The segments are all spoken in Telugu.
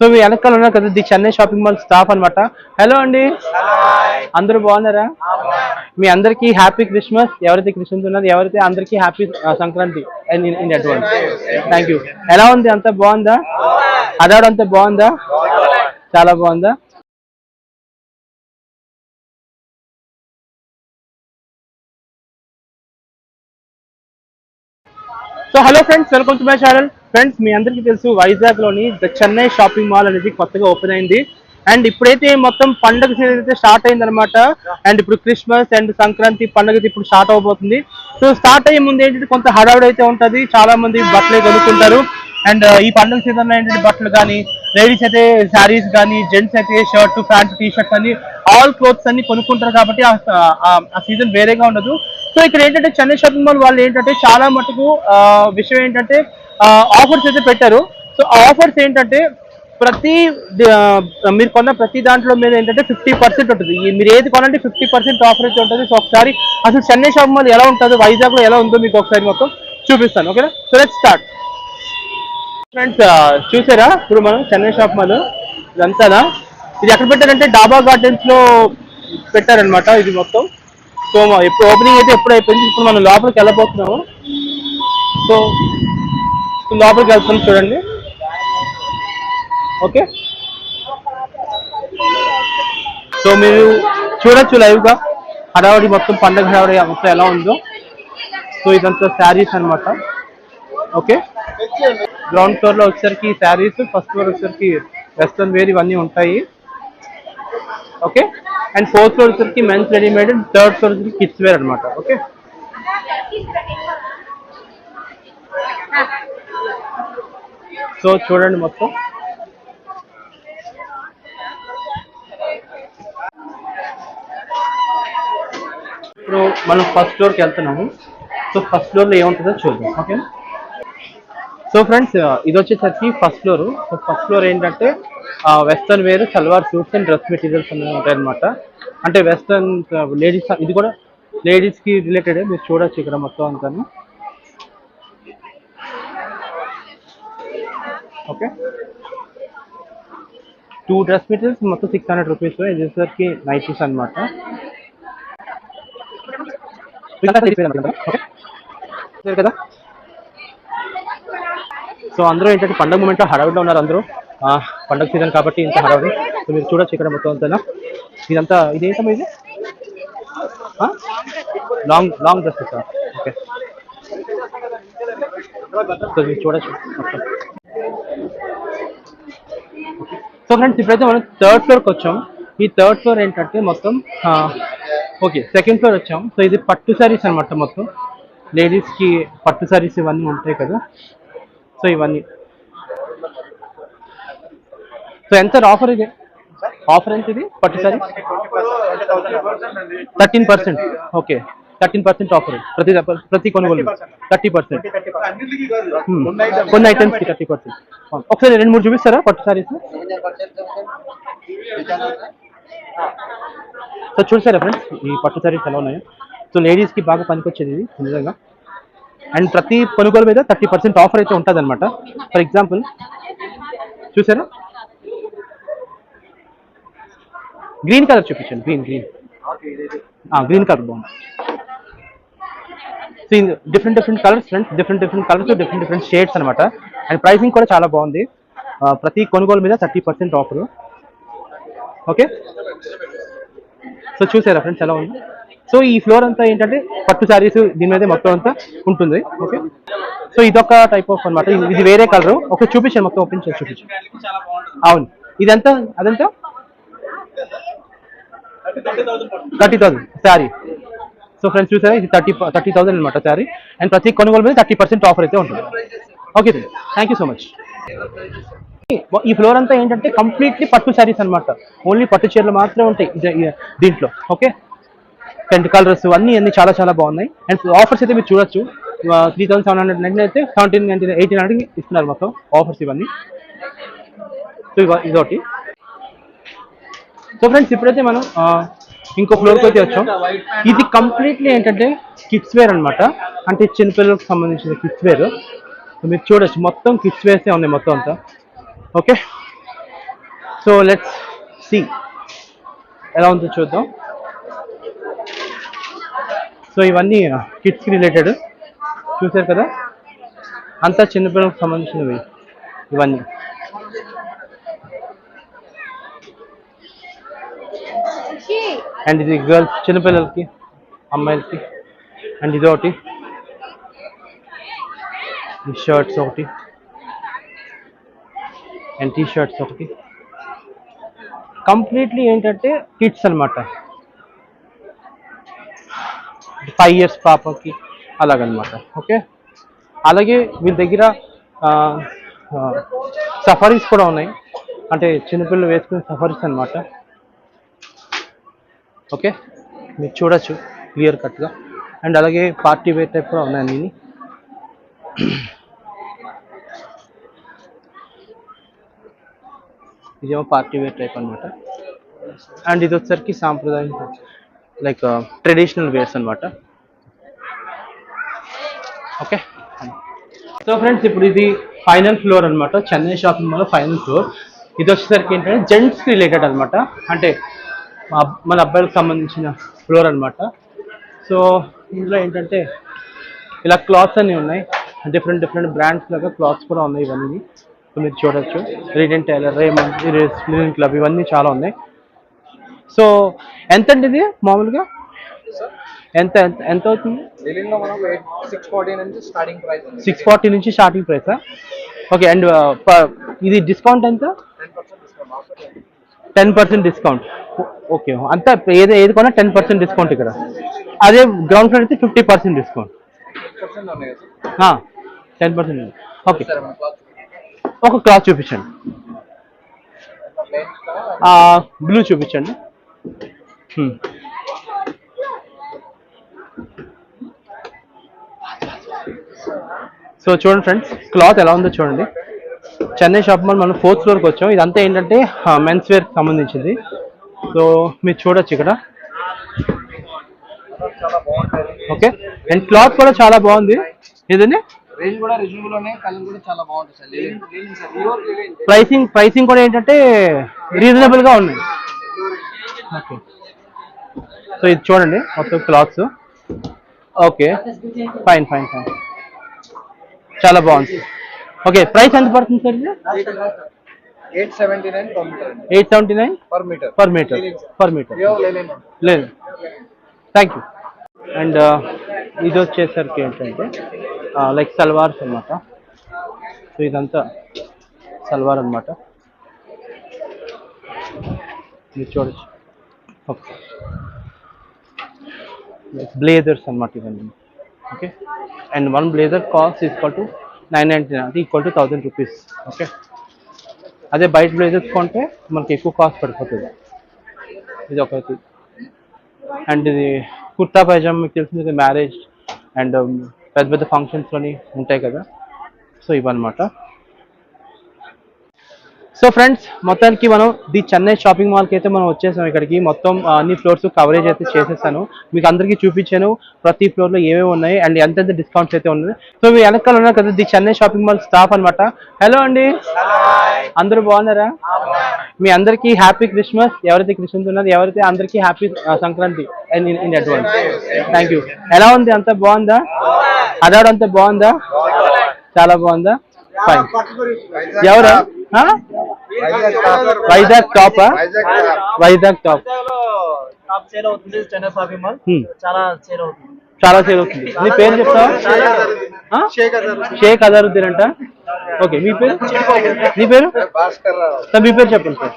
సో మీ వెనకాల ఉన్నారు కదా the Chennai shopping mall staff అనమాట. హలో అండి, అందరూ బాగున్నారా? మీ అందరికీ హ్యాపీ క్రిస్మస్. ఎవరైతే క్రిస్మస్ ఉన్నారో ఎవరైతే అందరికీ happy Sankranti in advance. Thank you. ఎలా ఉంది? అంతా బాగుందా? అదాడు అంతా బాగుందా? చాలా బాగుందా? So hello friends, welcome to my channel. Friends, మీ అందరికీ తెలుసు వైజాగ్ లోని ద చెన్నై షాపింగ్ మాల్ అనేది కొత్తగా ఓపెన్ అయింది. అండ్ ఇప్పుడైతే మొత్తం పండుగ సీజన్ అయితే స్టార్ట్ అయింది అనమాట. అండ్ ఇప్పుడు క్రిస్మస్ అండ్ సంక్రాంతి పండుగ ఇప్పుడు స్టార్ట్ అవబోతుంది. సో స్టార్ట్ అయ్యే ముందు ఏంటంటే కొంత హడావుడి అయితే ఉంటుంది, చాలా మంది బట్టలు కొనుక్కుంటారు. అండ్ ఈ పండుగ సీజన్ లో ఏంటంటే బట్టలు కానీ, లేడీస్ అయితే శారీస్ కానీ, జెంట్స్ అయితే షర్ట్ ప్యాంట్ టీ షర్ట్స్ అన్ని ఆల్ క్లోత్స్ అన్ని కొనుక్కుంటారు కాబట్టి ఆ సీజన్ వేరేగా ఉండదు. సో ఇక్కడ ఏంటంటే చెన్నై షాపింగ్ మాల్ వాళ్ళు ఏంటంటే చాలా మటుకు విషయం ఏంటంటే ఆఫర్స్ అయితే పెట్టారు. సో ఆఫర్స్ ఏంటంటే ప్రతి మీరు కొన్న ప్రతి దాంట్లో మీద ఏంటంటే 50% ఉంటుంది. మీరు ఏది కొనంటే 50% ఆఫర్ అయితే ఉంటుంది. సో ఒకసారి అసలు చెన్నై షాపింగ్ మాల్ ఎలా ఉంటుందో, వైజాగ్ లో ఎలా ఉందో మీకు ఒకసారి మొత్తం చూపిస్తాను. ఓకేనా? So let's start. ఫ్రెండ్స్, చూసారా ఇప్పుడు మనం చెన్నై షాప్ మాల్ ఇదంతానా? ఇది ఎక్కడ పెట్టారంటే డాబా గార్డెన్స్ లో పెట్టారనమాట ఇది మొత్తం. సో ఎప్పుడు ఓపెనింగ్ అయితే ఎప్పుడు అయిపోయింది. ఇప్పుడు మనం లోపలికి వెళ్ళబోతున్నాము. సో లోపలికి వెళ్తున్నాం చూడండి. ఓకే, సో మీరు చూడొచ్చు లైవ్ గా హడావడి మొత్తం, పండగ హడావడి మొత్తం ఎలా ఉందో. సో ఇదంతా శారీస్ అనమాట. ఓకే, గ్రౌండ్ ఫ్లోర్ లో వచ్చేసరికి శారీస్, ఫస్ట్ ఫ్లోర్ వచ్చేసరికి వెస్ట్రన్ వేర్ ఇవన్నీ ఉంటాయి. ఓకే, అండ్ ఫోర్త్ ఫ్లోర్ వచ్చేసరికి మెన్స్ రెడీమేడ్, థర్డ్ ఫ్లోర్ వచ్చేసరికి కిడ్స్ వేర్ అనమాట. ఓకే, సో చూడండి మొత్తం. ఇప్పుడు మనం ఫస్ట్ ఫ్లోర్కి వెళ్తున్నాము. సో ఫస్ట్ ఫ్లోర్లో ఏముంటుందో చూద్దాం. ఓకే, సో ఫ్రెండ్స్, ఇది వచ్చేసరికి first floor. So first floor ఏంటంటే western wear, salwar suits and dress materials అనేవి ఉంటాయి అనమాట. అంటే వెస్ట్రన్ లేడీస్, ఇది కూడా లేడీస్కి రిలేటెడ్. మీరు చూడొచ్చు ఇక్కడ మొత్తం అంతాను. ఓకే, 2 డ్రెస్ మెటీరియల్స్ మొత్తం 600 రూపీస్. ఇది వచ్చేసరికి నైటీస్ అనమాట. కదా, సో అందరూ ఏంటంటే పండుగ మూమెంట్లో హడావిడిలో ఉన్నారు అందరూ. పండుగ సీజన్ కాబట్టి ఇంత హడావిడి. సో మీరు చూడొచ్చు ఇక్కడ మొత్తం అంతా. ఇదంతా ఇదేంటమ్మా? ఇది లాంగ్ డ్రెస్సెస్. ఓకే, సో మీరు చూడొచ్చు మొత్తం. సో ఫ్రెండ్స్, ఇప్పుడైతే మనం థర్డ్ ఫ్లోర్కి వచ్చాం. ఈ థర్డ్ ఫ్లోర్ ఏంటంటే మొత్తం ఓకే, సెకండ్ ఫ్లోర్ వచ్చాం. సో ఇది పట్టు శారీస్ అనమాట. మొత్తం లేడీస్కి పట్టు శారీస్ ఇవన్నీ ఉంటాయి కదా. సో ఇవన్నీ. సో ఎంత ఆఫర్ ఇది? ఆఫర్ ఎంత ఇది పట్టు శారీ? 13%. ఓకే, 13% ఆఫర్ ప్రతి కొనుగోలు 30%. కొన్ని ఐటమ్స్కి 30%. ఒకసారి 2-3 చూపిస్తారా పట్టు శారీస్? సో చూసారా ఫ్రెండ్స్, ఈ పట్టు శారీస్ ఎలా ఉన్నాయో. సో లేడీస్కి బాగా పనికొచ్చేది ఇది నిజంగా. అండ్ ప్రతి కొనుగోలు మీద 30% ఆఫర్ అయితే ఉంటుంది అనమాట. ఫర్ ఎగ్జాంపుల్ చూసారా, గ్రీన్ కలర్ చూపించండి. గ్రీన్ కలర్ బాగుంది. So different colours friends, different colours, different shades అనమాట. అండ్ ప్రైసింగ్ కూడా చాలా బాగుంది. ప్రతి కొనుగోలు మీద 30% ఆఫర్. ఓకే, సో చూసారా ఫ్రెండ్స్ ఎలా ఉంది? సో ఈ ఫ్లోర్ అంతా ఏంటంటే పట్టు శారీస్ దీని మీద మొత్తం అంతా ఉంటుంది. ఓకే, సో ఇదొక టైప్ ఆఫ్ అనమాట. ఇది వేరే కలర్. ఒకసారి చూపించండి, మొత్తం ఓపెన్ చేసి చూపించండి. అవును, ఇదంతా అదంతా 30,000 శారీ. సో ఫ్రెండ్స్ చూసారా, ఇది 30,000 అనమాట శారీ. అండ్ ప్రతి కొనుగోలు మీద 30% ఆఫర్ అయితే ఉంటుంది. Okay, thank you so much. ఈ ఫ్లోర్ అంతా ఏంటంటే కంప్లీట్లీ పట్టు శారీస్ అనమాట. ఓన్లీ పట్టు చీరలు మాత్రమే ఉంటాయి దీంట్లో. ఓకే, 10 కలర్స్ అన్నీ చాలా చాలా బాగున్నాయి. అండ్ ఆఫర్స్ అయితే మీరు చూడొచ్చు. 3,799 అయితే 1,799, 1,800 ఇస్తున్నారు మొత్తం ఆఫర్స్ ఇవన్నీ. సో ఇదొకటి. సో ఫ్రెండ్స్, ఇప్పుడైతే మనం ఇంకో ఫ్లోర్కి అయితే వచ్చాం. ఇది కంప్లీట్లీ ఏంటంటే కిడ్స్ వేర్ అనమాట. అంటే చిన్నపిల్లలకు సంబంధించిన కిడ్స్ వేర్. మీరు చూడొచ్చు మొత్తం కిడ్స్ వేర్సే ఉన్నాయి మొత్తం అంతా. ఓకే, సో లెట్స్ సి ఎలా ఉందో చూద్దాం. సో ఇవన్నీ కిడ్స్కి రిలేటెడ్ చూసారు కదా, అంతా చిన్నపిల్లలకు సంబంధించినవి ఇవన్నీ. అండ్ ఇది గర్ల్స్ చిన్నపిల్లలకి, అమ్మాయిలకి. అండ్ ఇది ఒకటి షర్ట్స్ ఒకటి అండ్ టీ షర్ట్స్ ఒకటి. కంప్లీట్లీ ఏంటంటే కిడ్స్ అనమాట, 5 years పాపకి అలాగనమాట. ఓకే, అలాగే వీళ్ళ దగ్గర సఫారీస్ కూడా ఉన్నాయి, అంటే చిన్నపిల్లలు వేసుకునే సఫారీస్ అనమాట. ఓకే, మీరు చూడొచ్చు క్లియర్ కట్గా. అండ్ అలాగే పార్టీ వేర్ టైప్ కూడా ఉన్నాయి అన్నీ. ఇదేమో పార్టీ వేర్ టైప్ అనమాట. అండ్ ఇది వచ్చేసరికి సాంప్రదాయం, లైక్ ట్రెడిషనల్ వేర్స్ అనమాట. ఓకే, సో ఫ్రెండ్స్ ఇప్పుడు ఇది ఫైనల్ ఫ్లోర్ అనమాట, Chennai shopping mall final floor. ఇది వచ్చేసరికి ఏంటంటే జెంట్స్కి రిలేటెడ్ అనమాట, అంటే మన అబ్బాయిలకు సంబంధించిన ఫ్లోర్ అనమాట. సో ఇందులో ఏంటంటే ఇలా క్లాత్స్ అన్నీ ఉన్నాయి, డిఫరెంట్ బ్రాండ్స్ లాగా క్లాత్స్ కూడా ఉన్నాయి ఇవన్నీ. సో మీరు చూడొచ్చు, రీడెంట్ టైలర్, రేమండ్, లినెన్ క్లబ్ ఇవన్నీ చాలా ఉన్నాయి. సో ఎంత అండి ఇది మామూలుగా, ఎంత ఎంత అవుతుంది? 640 నుంచి స్టార్టింగ్ ప్రైసా? ఓకే, అండ్ ఇది డిస్కౌంట్ ఎంత? 10% డిస్కౌంట్. ఓకే, అంతా ఏది కొన్నా 10% డిస్కౌంట్ ఇక్కడ. అదే గ్రౌండ్ ఫ్లోర్ అయితే 50% డిస్కౌంట్. 10%. ఓకే, ఒక క్లాత్ చూపించండి, బ్లూ చూపించండి. సో చూడండి ఫ్రెండ్స్, క్లాత్ ఎలా ఉందో చూడండి. చెన్నై షాప్ మాల్ మనం 4th ఫ్లోర్కి వచ్చాం. ఇదంతా ఏంటంటే మెన్స్ వేర్కి సంబంధించింది. సో మీరు చూడొచ్చు ఇక్కడ. ఓకే, అండ్ క్లాత్ కూడా చాలా బాగుంది. ఇదండి ప్రైసింగ్ కూడా ఏంటంటే రీజనబుల్ గా ఉన్నాయి. ఓకే, సో ఇది చూడండి మొత్తం క్లాత్స్. ఓకే, ఫైన్, చాలా బాగుంది. ఓకే, ప్రైస్ ఎంత పడుతుంది సార్ ఇది? 879 పర్ మీటర్. లేదు, థ్యాంక్ యూ. అండ్ ఇది వచ్చేసరికి ఏంటంటే లైక్ సల్వార్స్ అనమాట. సో ఇదంతా సల్వార్ అనమాట, మీరు చూడచ్చు. ఓకే, బ్లేజర్స్ అనమాట ఇవన్నీ. Okay, and 1 blazer cost equal to 999, అంటే ఈక్వల్ టు 1000 రూపీస్. ఓకే, అదే బయట బ్లేజర్స్ కొంటే మనకి ఎక్కువ కాస్ట్ పడిపోతుంది. ఇది ఒకటి. అండ్ ఇది కుర్తా పైజామా, మీకు తెలిసింది మ్యారేజ్ అండ్ పెద్ద ఫంక్షన్స్లోని ఉంటాయి కదా, సో ఇవన్నమాట. సో ఫ్రెండ్స్, మొత్తానికి మనం ది చెన్నై షాపింగ్ మాల్కి అయితే మనం వచ్చేసాం. ఇక్కడికి మొత్తం అన్ని ఫ్లోర్స్ కవరేజ్ అయితే చేసేసాను, మీకు అందరికీ చూపించాను ప్రతి ఫ్లోర్లో ఏమేమి ఉన్నాయి అండ్ ఎంతెంత డిస్కౌంట్స్ అయితే ఉన్నాయి. సో మీ వెనకాల ఉన్నారు కదా the Chennai shopping mall staff అనమాట. హలో అండి, అందరూ బాగున్నారా? మీ అందరికీ హ్యాపీ క్రిస్మస్. ఎవరైతే క్రిస్మస్ ఉన్నారో ఎవరైతే అందరికీ happy Sankranti in advance. Thank you. ఎలా ఉంది, అంతా బాగుందా? అదాడు అంతా బాగుందా? చాలా బాగుందా? ఫైన్. ఎవరా? వైజాగ్ టాప్. చాలా సేల్ అవుతుంది. నీ పేరు చెప్తావా? షేక్ అజరుద్దీన్ అంట. ఓకే, మీ పేరు? నీ పేరు? మీ పేరు చెప్పండి సార్.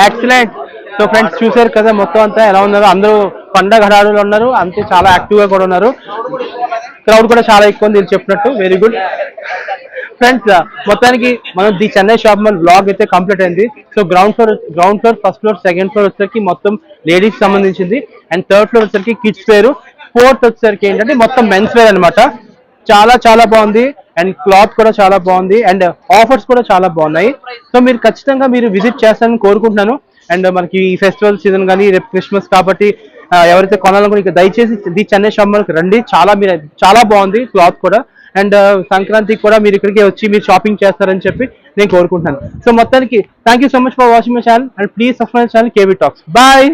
ఎక్సలెంట్. సో ఫ్రెండ్స్, చూసారు కదా మొత్తం అంతా ఎలా ఉన్నారు. అందరూ పండగ హడారులు ఉన్నారు, అంతే చాలా యాక్టివ్ గా కూడా ఉన్నారు. క్రౌడ్ కూడా చాలా ఎక్కువ ఉంది చెప్పినట్టు. వెరీ గుడ్ ఫ్రెండ్స్, మొత్తానికి మనం the Chennai shop mall blog అయితే కంప్లీట్ అయింది. So ground floor, first floor, second floor వచ్చేసరికి మొత్తం లేడీస్ సంబంధించింది. అండ్ థర్డ్ ఫ్లోర్ వచ్చేసరికి కిడ్స్ వేర్, ఫోర్త్ వచ్చేసరికి ఏంటంటే మొత్తం మెన్స్ వేర్ అనమాట. చాలా బాగుంది అండ్ క్లాత్ కూడా చాలా బాగుంది అండ్ ఆఫర్స్ కూడా చాలా బాగున్నాయి. సో మీరు ఖచ్చితంగా మీరు విజిట్ చేస్తారని కోరుకుంటున్నాను. అండ్ మనకి ఈ ఫెస్టివల్ సీజన్ కానీ రేపు క్రిస్మస్ కాబట్టి ఎవరైతే కొనాలనుకుని దయచేసి ది చెన్నై షాప్ మాల్కి రండి. చాలా బాగుంది క్లాత్ కూడా. అండ్ సంక్రాంతికి కూడా మీరు ఇక్కడికి వచ్చి మీరు షాపింగ్ చేస్తారని చెప్పి నేను కోరుకుంటున్నాను. సో మొత్తానికి thank you so much for watching my channel and please subscribe channel KV talks. Bye.